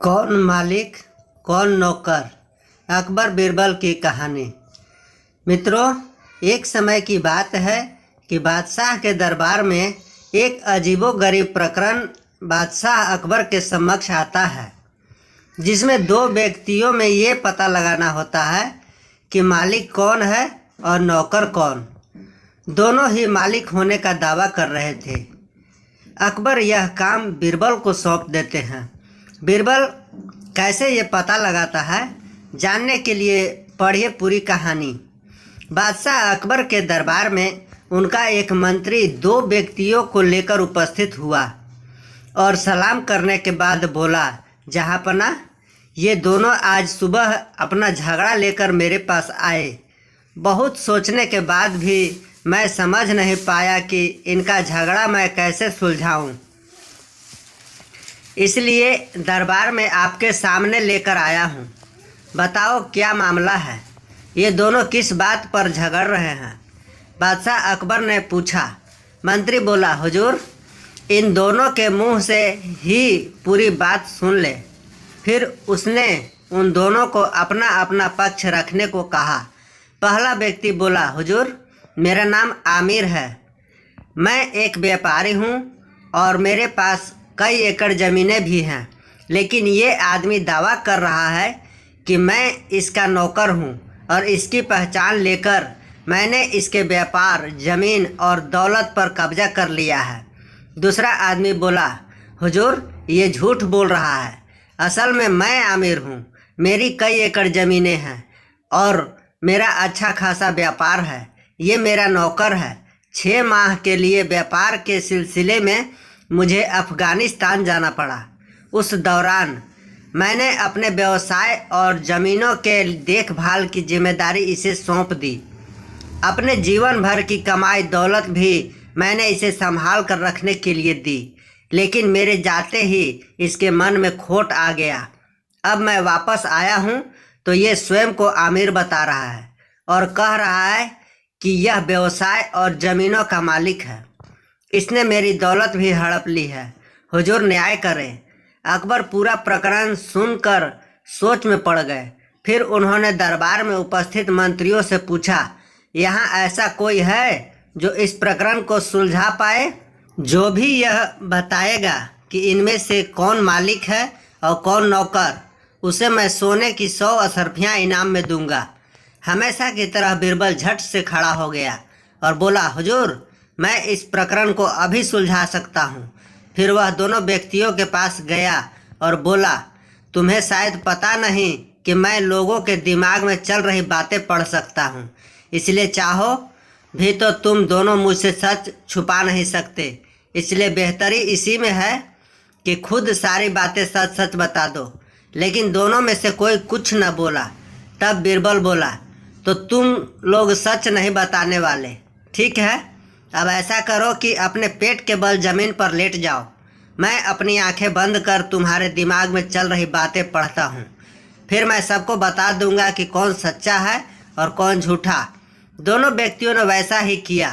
कौन मालिक कौन नौकर, अकबर बीरबल की कहानी। मित्रों, एक समय की बात है कि बादशाह के दरबार में एक अजीबोगरीब प्रकरण बादशाह अकबर के समक्ष आता है, जिसमें दो व्यक्तियों में ये पता लगाना होता है कि मालिक कौन है और नौकर कौन। दोनों ही मालिक होने का दावा कर रहे थे। अकबर यह काम बीरबल को सौंप देते हैं। बीरबल कैसे ये पता लगाता है, जानने के लिए पढ़िए पूरी कहानी। बादशाह अकबर के दरबार में उनका एक मंत्री दो व्यक्तियों को लेकर उपस्थित हुआ और सलाम करने के बाद बोला, जहाँपना, ये दोनों आज सुबह अपना झगड़ा लेकर मेरे पास आए। बहुत सोचने के बाद भी मैं समझ नहीं पाया कि इनका झगड़ा मैं कैसे सुलझाऊं। इसलिए दरबार में आपके सामने लेकर आया हूं। बताओ क्या मामला है, ये दोनों किस बात पर झगड़ रहे हैं? बादशाह अकबर ने पूछा। मंत्री बोला, हुजूर, इन दोनों के मुंह से ही पूरी बात सुन ले। फिर उसने उन दोनों को अपना अपना पक्ष रखने को कहा। पहला व्यक्ति बोला, हुजूर, मेरा नाम आमिर है। मैं एक व्यापारी हूँ और मेरे पास कई एकड़ ज़मीनें भी हैं, लेकिन ये आदमी दावा कर रहा है कि मैं इसका नौकर हूँ और इसकी पहचान लेकर मैंने इसके व्यापार, ज़मीन और दौलत पर कब्जा कर लिया है। दूसरा आदमी बोला, हुजूर, ये झूठ बोल रहा है। असल में मैं आमिर हूँ, मेरी कई एकड़ ज़मीनें हैं और मेरा अच्छा खासा व्यापार है। ये मेरा नौकर है। 6 माह के लिए व्यापार के सिलसिले में मुझे अफ़गानिस्तान जाना पड़ा। उस दौरान मैंने अपने व्यवसाय और ज़मीनों के देखभाल की जिम्मेदारी इसे सौंप दी। अपने जीवन भर की कमाई दौलत भी मैंने इसे संभाल कर रखने के लिए दी, लेकिन मेरे जाते ही इसके मन में खोट आ गया। अब मैं वापस आया हूँ तो ये स्वयं को आमिर बता रहा है और कह रहा है कि यह व्यवसाय और ज़मीनों का मालिक है। इसने मेरी दौलत भी हड़प ली है। हुजूर, न्याय करें। अकबर पूरा प्रकरण सुनकर सोच में पड़ गए। फिर उन्होंने दरबार में उपस्थित मंत्रियों से पूछा, यहाँ ऐसा कोई है जो इस प्रकरण को सुलझा पाए? जो भी यह बताएगा कि इनमें से कौन मालिक है और कौन नौकर, उसे मैं सोने की 100 अशर्फियाँ इनाम में दूंगा। हमेशा की तरह बीरबल झट से खड़ा हो गया और बोला, हुजूर, मैं इस प्रकरण को अभी सुलझा सकता हूँ। फिर वह दोनों व्यक्तियों के पास गया और बोला, तुम्हें शायद पता नहीं कि मैं लोगों के दिमाग में चल रही बातें पढ़ सकता हूँ, इसलिए चाहो भी तो तुम दोनों मुझसे सच छुपा नहीं सकते। इसलिए बेहतरी इसी में है कि खुद सारी बातें सच सच बता दो। लेकिन दोनों में से कोई कुछ न बोला। तब बीरबल बोला, तो तुम लोग सच नहीं बताने वाले, ठीक है? अब ऐसा करो कि अपने पेट के बल ज़मीन पर लेट जाओ। मैं अपनी आंखें बंद कर तुम्हारे दिमाग में चल रही बातें पढ़ता हूँ। फिर मैं सबको बता दूंगा कि कौन सच्चा है और कौन झूठा। दोनों व्यक्तियों ने वैसा ही किया।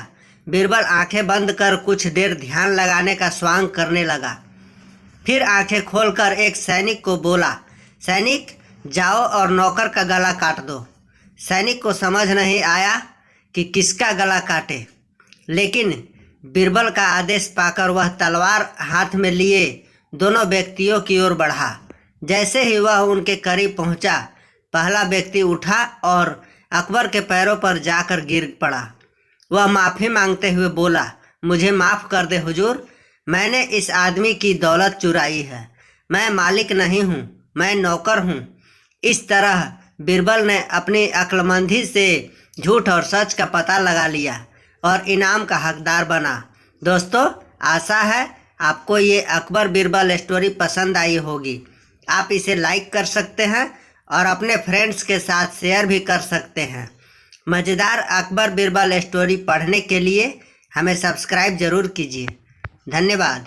बीरबल आंखें बंद कर कुछ देर ध्यान लगाने का स्वांग करने लगा। फिर आंखें खोलकर एक सैनिक को बोला, सैनिक, जाओ और नौकर का गला काट दो। सैनिक को समझ नहीं आया कि किसका गला काटे, लेकिन बीरबल का आदेश पाकर वह तलवार हाथ में लिए दोनों व्यक्तियों की ओर बढ़ा। जैसे ही वह उनके करीब पहुंचा, पहला व्यक्ति उठा और अकबर के पैरों पर जाकर गिर पड़ा। वह माफ़ी मांगते हुए बोला, मुझे माफ़ कर दे हुजूर, मैंने इस आदमी की दौलत चुराई है। मैं मालिक नहीं हूँ, मैं नौकर हूँ। इस तरह बीरबल ने अपनी अक्लमंदी से झूठ और सच का पता लगा लिया और इनाम का हकदार बना। दोस्तों, आशा है आपको ये अकबर बीरबल स्टोरी पसंद आई होगी। आप इसे लाइक कर सकते हैं और अपने फ्रेंड्स के साथ शेयर भी कर सकते हैं। मज़ेदार अकबर बीरबल स्टोरी पढ़ने के लिए हमें सब्सक्राइब ज़रूर कीजिए। धन्यवाद।